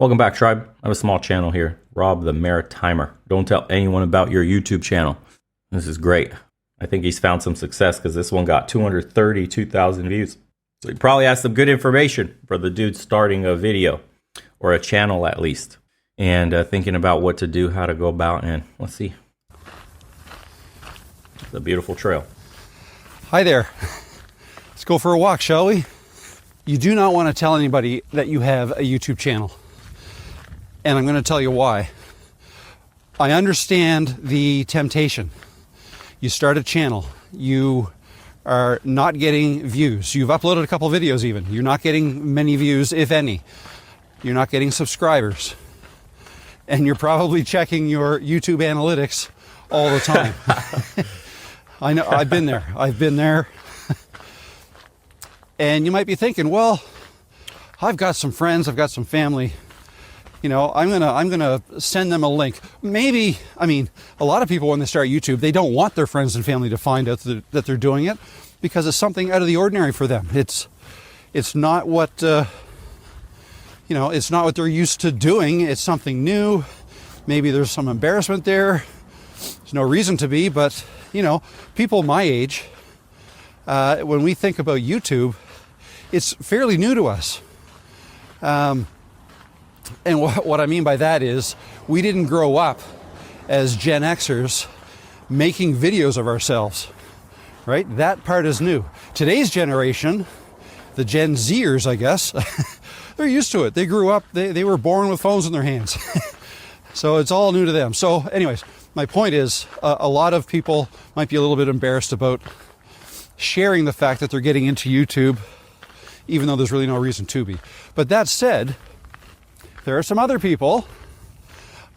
Welcome back, tribe. I have a small channel here, Rob the Maritimer. Don't tell anyone about your YouTube channel. This is great. I think he's found some success because this one got 232,000 views. So he probably has some good information for the dude starting a video or a channel at least. And thinking about what to do, how to go about, and let's see. It's a beautiful trail. Hi there. Let's go for a walk, shall we? You do not want to tell anybody that you have a YouTube channel. And I'm going to tell you why. I understand the temptation. You start a channel. You are not getting views. You've uploaded a couple videos even. You're not getting many views, if any. You're not getting subscribers. And you're probably checking your YouTube analytics all the time. I know, I've been there. And you might be thinking, well, I've got some friends, I've got some family. You know, I'm gonna send them a link. Maybe, I mean, a lot of people when they start YouTube, they don't want their friends and family to find out that they're doing it because it's something out of the ordinary for them. It's not what it's not what they're used to doing. It's something new. Maybe there's some embarrassment there. There's no reason to be, but people my age, when we think about YouTube, it's fairly new to us. And what I mean by that is we didn't grow up as Gen Xers making videos of ourselves, right? That part is new. Today's generation, the Gen Zers, I guess, they're used to it. They grew up, they were born with phones in their hands. So it's all new to them. So anyways, my point is a lot of people might be a little bit embarrassed about sharing the fact that they're getting into YouTube, even though there's really no reason to be. But that said, there are some other people,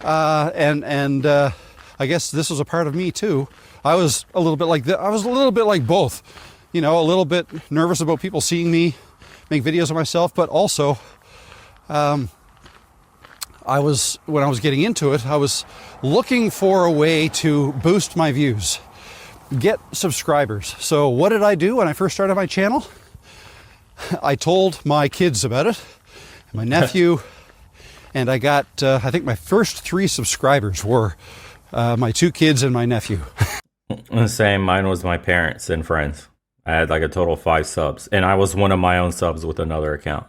and I guess this was a part of me too. I was a little bit like I was a little bit like both, a little bit nervous about people seeing me make videos of myself, but also, when I was getting into it, I was looking for a way to boost my views, get subscribers. So what did I do when I first started my channel? I told my kids about it, my nephew. And I got, I think my first 3 subscribers were my 2 kids and my nephew. The same. Mine was my parents and friends. I had like a total of 5 subs. And I was one of my own subs with another account.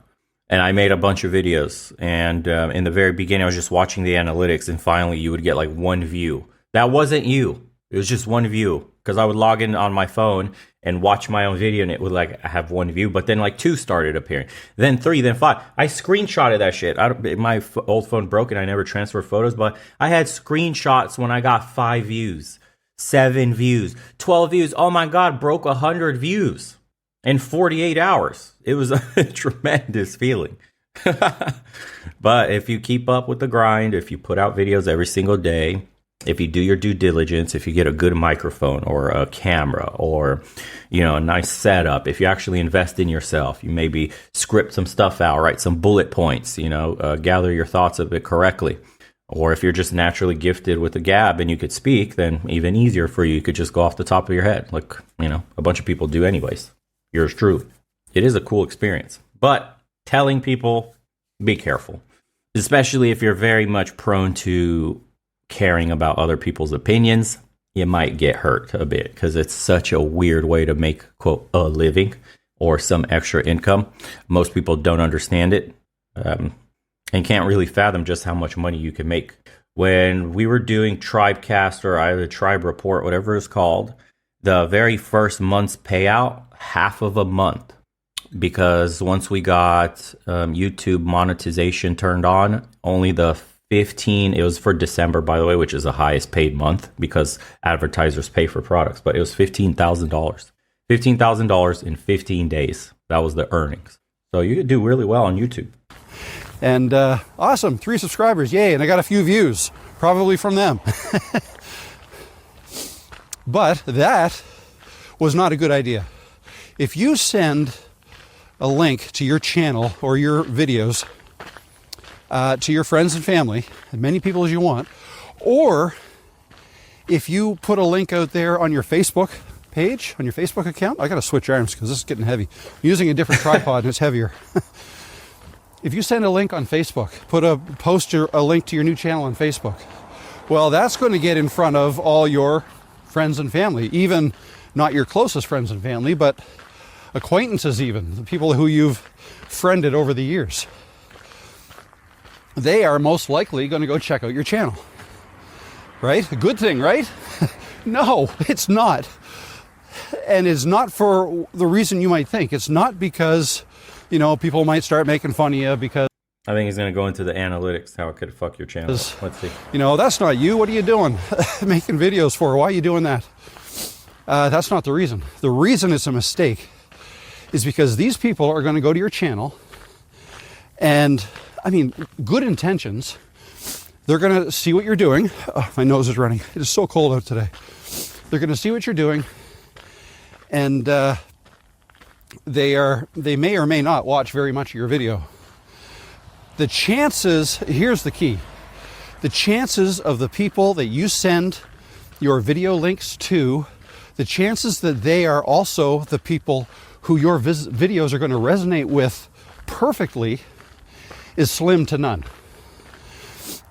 And I made a bunch of videos. And in the very beginning, I was just watching the analytics. And finally, you would get like 1 view. That wasn't you. It was just 1 view. Because I would log in on my phone and watch my own video and it would like have 1 view, but then like 2 started appearing, then 3, then 5. I screenshotted that shit. My old phone broke and I never transferred photos, but I had screenshots when I got 5 views, 7 views, 12 views. Oh my God, broke 100 views in 48 hours. It was a tremendous feeling. But if you keep up with the grind, if you put out videos every single day, if you do your due diligence, if you get a good microphone or a camera or, a nice setup, if you actually invest in yourself, you maybe script some stuff out, write some bullet points, gather your thoughts a bit correctly. Or if you're just naturally gifted with a gab and you could speak, then even easier for you. You could just go off the top of your head like, a bunch of people do anyways. Yours truly. It is a cool experience. But telling people, be careful. Especially if you're very much prone to caring about other people's opinions, you might get hurt a bit because it's such a weird way to make, quote, a living or some extra income. Most people don't understand it and can't really fathom just how much money you can make. When we were doing Tribecast or either Tribe Report, whatever it's called, the very first month's payout, half of a month. Because once we got YouTube monetization turned on, only the 15, it was for December, by the way, which is the highest paid month because advertisers pay for products, but it was $15,000. $15,000 in 15 days. That was the earnings. So you could do really well on YouTube. And awesome, 3 subscribers, yay, and I got a few views, probably from them. But that was not a good idea. If you send a link to your channel or your videos to your friends and family, as many people as you want, or if you put a link out there on your Facebook page, on your Facebook account, I gotta switch arms because this is getting heavy. I'm using a different tripod and it's heavier. If you send a link on Facebook, post a link to your new channel on Facebook, well, that's going to get in front of all your friends and family, even not your closest friends and family, but acquaintances, even the people who you've friended over the years. They are most likely going to go check out your channel, right? A good thing, right? No, it's not. And it's not for the reason you might think. It's not because, people might start making fun of you because... I think he's going to go into the analytics, how it could fuck your channel. Let's see. That's not you. What are you doing? Making videos for? Why are you doing that? That's not the reason. The reason it's a mistake is because these people are going to go to your channel and, good intentions. They're going to see what you're doing. Oh, my nose is running. It is so cold out today. They're going to see what you're doing, and they may or may not watch very much of your video. The chances, here's the key, the chances of the people that you send your video links to, the chances that they are also the people who your videos are going to resonate with perfectly is slim to none.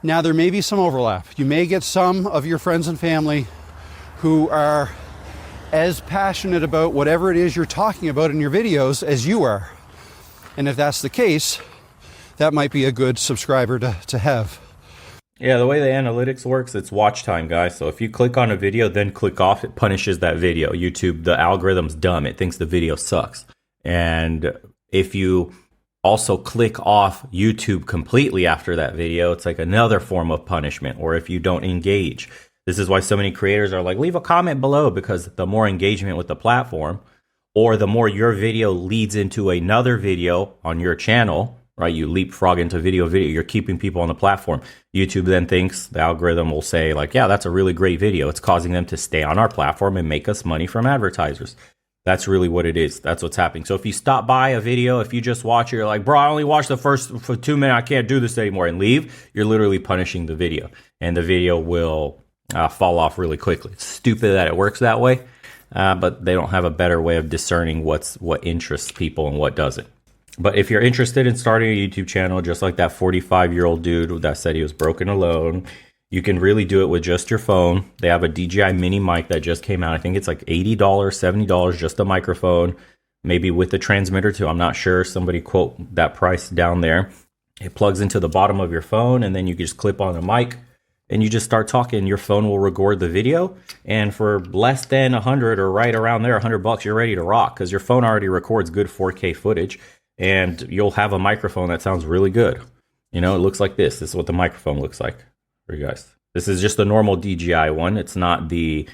Now, there may be some overlap. You may get some of your friends and family who are as passionate about whatever it is you're talking about in your videos as you are. And if that's the case, that might be a good subscriber to have. Yeah, the way the analytics works, it's watch time, guys. So if you click on a video, then click off, it punishes that video. YouTube, the algorithm's dumb. It thinks the video sucks. And if you also click off YouTube completely after that video, it's like another form of punishment. Or if you don't engage. This is why so many creators are like, leave a comment below, because the more engagement with the platform, or the more your video leads into another video on your channel, right? You leapfrog into video, you're keeping people on the platform. YouTube then thinks, the algorithm will say like, yeah, that's a really great video. It's causing them to stay on our platform and make us money from advertisers. That's really what it is. That's what's happening. So if you stop by a video, if you just watch it, you're like, bro, I only watched the first for 2 minutes. I can't do this anymore, and leave, you're literally punishing the video, and the video will fall off really quickly. It's stupid that it works that way, but they don't have a better way of discerning what interests people and what doesn't. But if you're interested in starting a YouTube channel, just like that 45-year-old dude that said he was broken alone, you can really do it with just your phone. They have a DJI mini mic that just came out. I think it's like $80, $70, just a microphone, maybe with the transmitter too. I'm not sure. Somebody quote that price down there. It plugs into the bottom of your phone, and then you can just clip on the mic and you just start talking. Your phone will record the video, and for less than 100 or right around there, $100, you're ready to rock, because your phone already records good 4K footage, and you'll have a microphone that sounds really good. It looks like this. This is what the microphone looks like for you guys. This is just the normal DJI one. It's not the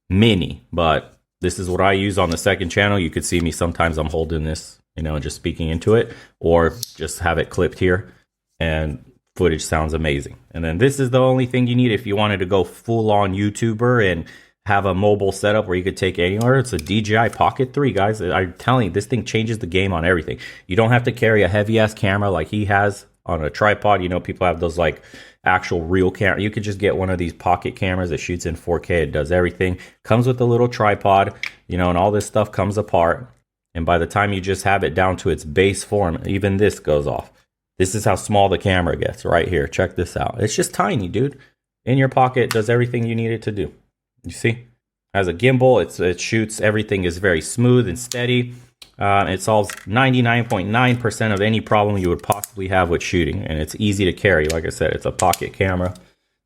mini, but this is what I use on the second channel. You could see me sometimes I'm holding this, just speaking into it, or just have it clipped here, and footage sounds amazing. And then this is the only thing you need if you wanted to go full on YouTuber and have a mobile setup where you could take anywhere. It's a DJI Pocket 3, guys. I'm telling you, this thing changes the game on everything. You don't have to carry a heavy ass camera like he has on a tripod. People have those like actual real camera. You could just get one of these pocket cameras that shoots in 4K. It does everything. Comes with a little tripod, and all this stuff comes apart. And by the time you just have it down to its base form, even this goes off. This is how small the camera gets right here. Check this out. It's just tiny, dude. In your pocket, does everything you need it to do. You see? Has a gimbal. It shoots. Everything is very smooth and steady. It solves 99.9% of any problem you would possibly have with shooting. And it's easy to carry. Like I said, it's a pocket camera.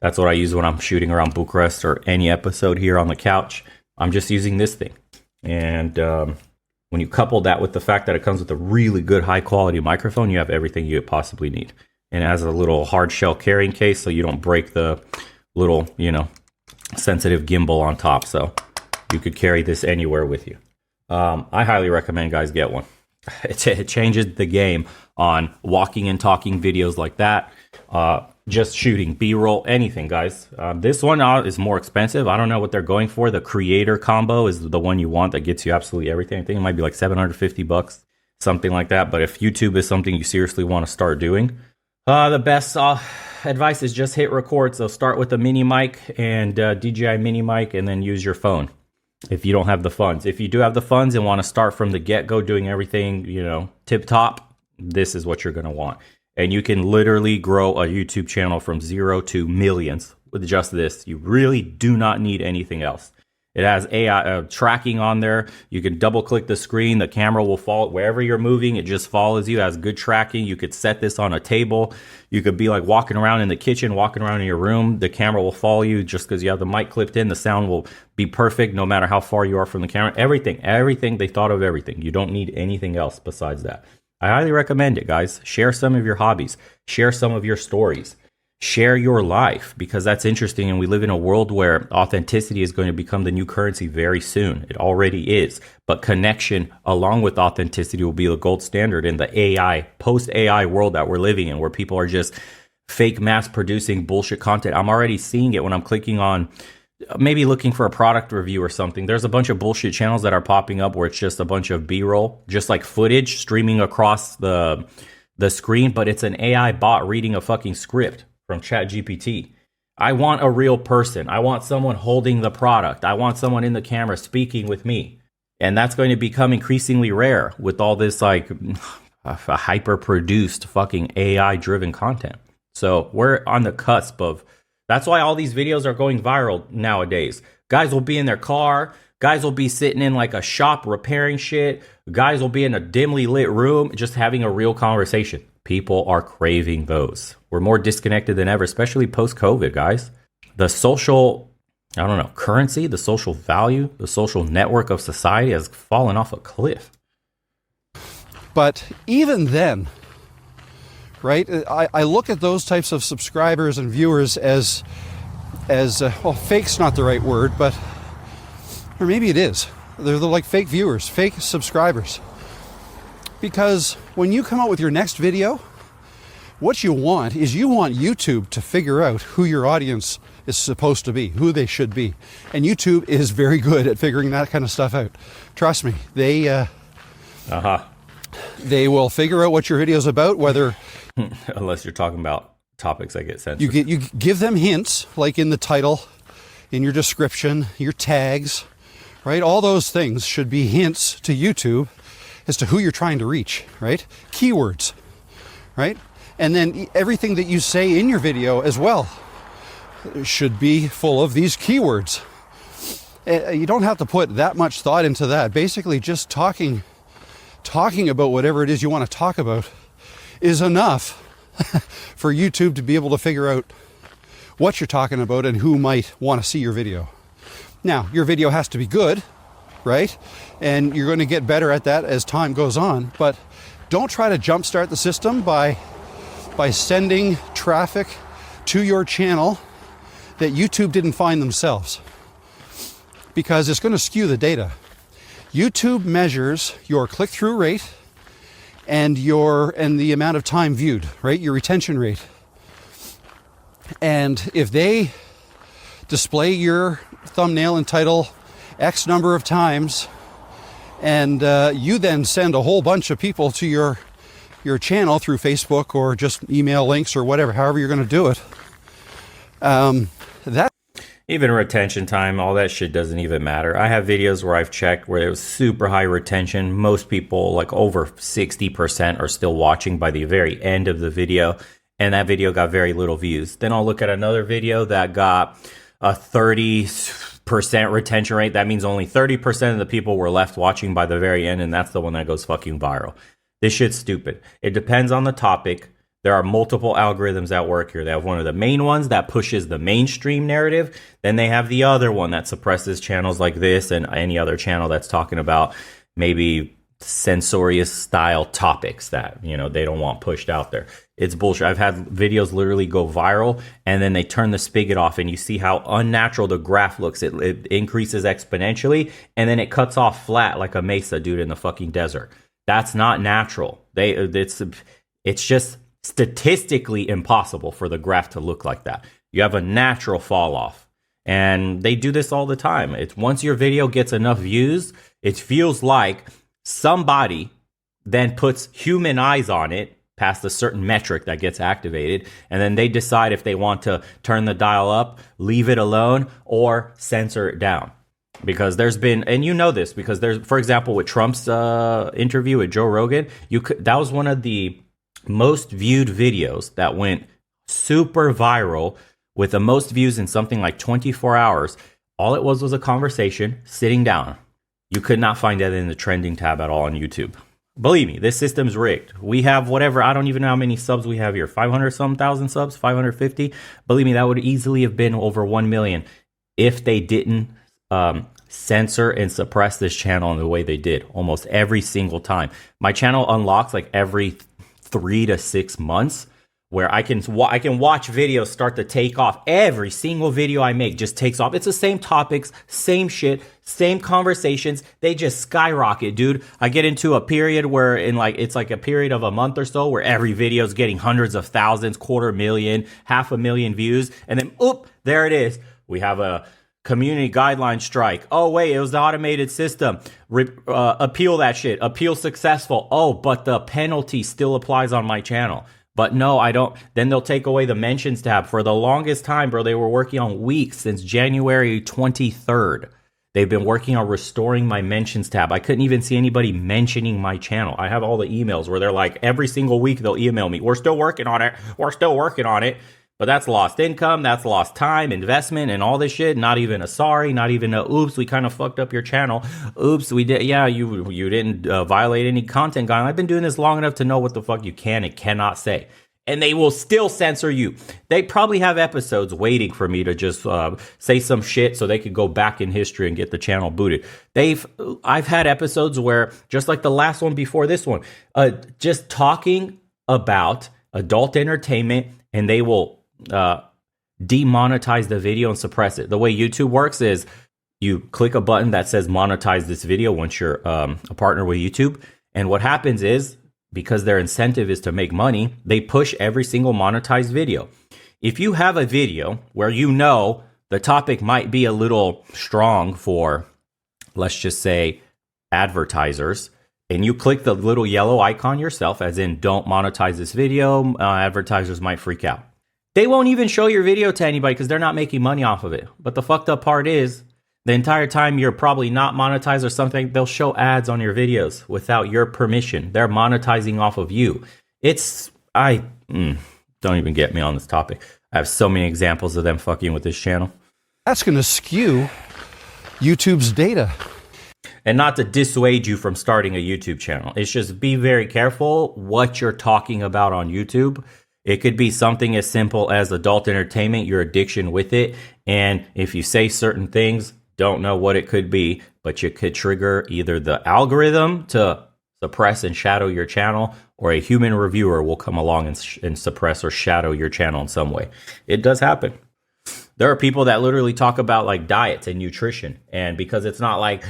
That's what I use when I'm shooting around Bucharest or any episode here on the couch. I'm just using this thing. And when you couple that with the fact that it comes with a really good high quality microphone, you have everything you possibly need. And it has a little hard shell carrying case so you don't break the little, sensitive gimbal on top. So you could carry this anywhere with you. I highly recommend guys get one. It changes the game on walking and talking videos like that. Just shooting B-roll, anything, guys. This one is more expensive. I don't know what they're going for. The creator combo is the one you want that gets you absolutely everything. I think it might be like $750, something like that. But if YouTube is something you seriously want to start doing, the best advice is just hit record. So start with a mini mic and DJI mini mic, and then use your phone if you don't have the funds. If you do have the funds and want to start from the get-go doing everything, tip top, this is what you're going to want. And you can literally grow a YouTube channel from 0 to millions with just this. You really do not need anything else. It has AI tracking on there. You can double click the screen. The camera will follow wherever you're moving. It just follows you. It has good tracking. You could set this on a table. You could be like walking around in the kitchen, walking around in your room. The camera will follow you just because you have the mic clipped in. The sound will be perfect no matter how far you are from the camera. Everything. They thought of everything. You don't need anything else besides that. I highly recommend it, guys. Share some of your hobbies. Share some of your stories. Share your life, because that's interesting. And we live in a world where authenticity is going to become the new currency very soon. It already is. But connection along with authenticity will be the gold standard in the AI, post-AI world that we're living in, where people are just fake mass producing bullshit content. I'm already seeing it when I'm clicking on, maybe looking for a product review or something. There's a bunch of bullshit channels that are popping up where it's just a bunch of B-roll, just like footage streaming across the screen, but it's an AI bot reading a fucking script from ChatGPT. I want a real person. I want someone holding the product. I want someone in the camera speaking with me. And that's going to become increasingly rare with all this like hyper-produced fucking AI-driven content. So we're on the cusp of, that's why all these videos are going viral nowadays. Guys will be in their car. Guys will be sitting in like a shop repairing shit. Guys will be in a dimly lit room just having a real conversation. People are craving those. We're more disconnected than ever, especially post-COVID, guys. The social, currency, the social value, the social network of society has fallen off a cliff. But even then, right, I look at those types of subscribers and viewers as fake's not the right word, but, or maybe it is. They're like fake viewers, fake subscribers. Because when you come out with your next video, what you want is you want YouTube to figure out who your audience is supposed to be, who they should be. And YouTube is very good at figuring that kind of stuff out. Trust me, they will figure out what your video is about, whether... Unless you're talking about topics that get censored. You give them hints, like in the title, in your description, your tags, right? All those things should be hints to YouTube as to who you're trying to reach, right? Keywords, right? And then everything that you say in your video as well should be full of these keywords. You don't have to put that much thought into that. Basically, just talking about whatever it is you want to talk about is enough for YouTube to be able to figure out what you're talking about and who might want to see your video. Now, your video has to be good, right? And you're going to get better at that as time goes on, but don't try to jumpstart the system by sending traffic to your channel that YouTube didn't find themselves, because it's going to skew the data. YouTube measures your click-through rate and the amount of time viewed, right? Your retention rate. And if they display your thumbnail and title X number of times, and you then send a whole bunch of people to your channel through Facebook or just email links or whatever, however you're going to do it, that even retention time, all that shit doesn't even matter. I have videos where I've checked where it was super high retention. Most people, like over 60%, are still watching by the very end of the video, and that video got very little views. Then I'll look at another video that got a 30% retention rate. That means only 30% of the people were left watching by the very end, and that's the one that goes fucking viral. This shit's stupid. It depends on the topic. There are multiple algorithms at work here. They have one of the main ones that pushes the mainstream narrative. Then they have the other one that suppresses channels like this and any other channel that's talking about maybe censorious style topics that, they don't want pushed out there. It's bullshit. I've had videos literally go viral, and then they turn the spigot off, and you see how unnatural the graph looks. It increases exponentially, and then it cuts off flat like a mesa, dude, in the fucking desert. That's not natural. It's just statistically impossible for the graph to look like that. You have a natural fall off, and they do this all the time. It's once your video gets enough views, it feels like somebody then puts human eyes on it past a certain metric that gets activated, and then they decide if they want to turn the dial up, leave it alone, or censor it down. Because there's been, and you know this, because there's, for example, with Trump's interview with Joe Rogan, that was one of the most viewed videos that went super viral with the most views in something like 24 hours. All it was a conversation sitting down. You could not find that in the trending tab at all on YouTube. Believe me, this system's rigged. We have whatever, I don't even know how many subs we have here. 500 some thousand subs, 550. Believe me, that would easily have been over 1 million if they didn't censor and suppress this channel in the way they did almost every single time. My channel unlocks like every 3 to 6 months, where I can watch videos start to take off. Every single video I make just takes off. It's the same topics, same shit, same conversations. They just skyrocket, dude. I get into a period where it's like a period of a month or so where every video is getting hundreds of thousands, 250,000, 500,000 views. And then, there it is. We have a community guideline strike. Oh, wait, it was the automated system. Appeal that shit. Appeal successful. Oh, but the penalty still applies on my channel. But no, I don't. Then they'll take away the mentions tab. For the longest time, bro, they were working on weeks since January 23rd. They've been working on restoring my mentions tab. I couldn't even see anybody mentioning my channel. I have all the emails where they're like, every single week they'll email me. We're still working on it. We're still working on it. But that's lost income. That's lost time, investment, and all this shit. Not even a sorry. Not even a oops, we kind of fucked up your channel. Oops, we did. Yeah, you didn't violate any content guideline. I've been doing this long enough to know what the fuck you can and cannot say. And they will still censor you. They probably have episodes waiting for me to just say some shit so they could go back in history and get the channel booted. I've had episodes where, just like the last one before this one, just talking about adult entertainment, and they will demonetize the video and suppress it. The way YouTube works is you click a button that says monetize this video once you're a partner with YouTube. And what happens is, because their incentive is to make money, they push every single monetized video. If you have a video where you know the topic might be a little strong for, let's just say, advertisers, and you click the little yellow icon yourself, as in don't monetize this video, advertisers might freak out. They won't even show your video to anybody because they're not making money off of it. But the fucked up part is, the entire time you're probably not monetized or something, they'll show ads on your videos without your permission. They're monetizing off of you. Don't even get me on this topic. I have so many examples of them fucking with this channel. That's going to skew YouTube's data. And not to dissuade you from starting a YouTube channel. It's just be very careful what you're talking about on YouTube. It could be something as simple as adult entertainment, your addiction with it. And if you say certain things, don't know what it could be, but you could trigger either the algorithm to suppress and shadow your channel, or a human reviewer will come along and suppress or shadow your channel in some way. It does happen. There are people that literally talk about like diets and nutrition, and because it's not like,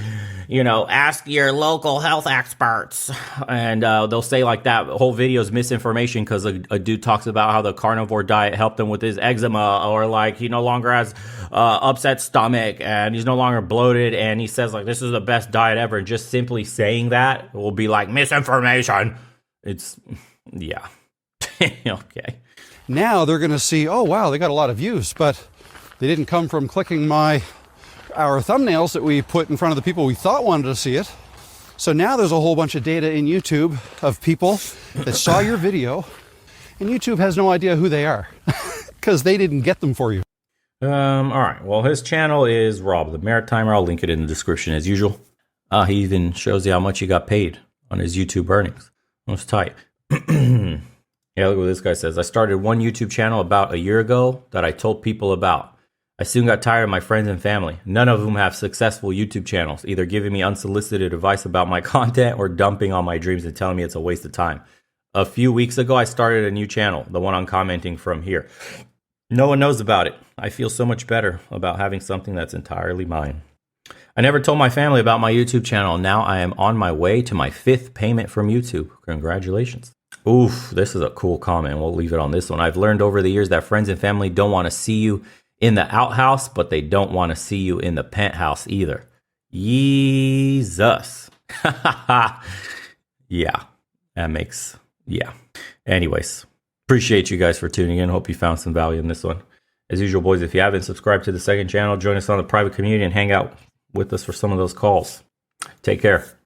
ask your local health experts, and they'll say like that whole video is misinformation because a dude talks about how the carnivore diet helped him with his eczema, or like he no longer has upset stomach and he's no longer bloated, and he says like this is the best diet ever, and just simply saying that will be like misinformation. Yeah. Okay. Now they're going to see, oh wow, they got a lot of views, but they didn't come from clicking our thumbnails that we put in front of the people we thought wanted to see it. So now there's a whole bunch of data in YouTube of people that saw your video, and YouTube has no idea who they are because they didn't get them for you. All right. Well, his channel is Rob the Maritimer. I'll link it in the description as usual. He even shows you how much he got paid on his YouTube earnings. That's tight. Yeah, look what this guy says. I started one YouTube channel about a year ago that I told people about. I soon got tired of my friends and family, none of whom have successful YouTube channels, either giving me unsolicited advice about my content or dumping on my dreams and telling me it's a waste of time. A few weeks ago, I started a new channel, the one I'm commenting from here. No one knows about it. I feel so much better about having something that's entirely mine. I never told my family about my YouTube channel. Now I am on my way to my 5th payment from YouTube. Congratulations. Oof, this is a cool comment. We'll leave it on this one. I've learned over the years that friends and family don't want to see you in the outhouse, but they don't want to see you in the penthouse either. Jesus. Yeah, Anyways, appreciate you guys for tuning in. Hope you found some value in this one. As usual, boys, if you haven't subscribed to the second channel, join us on the private community and hang out with us for some of those calls. Take care.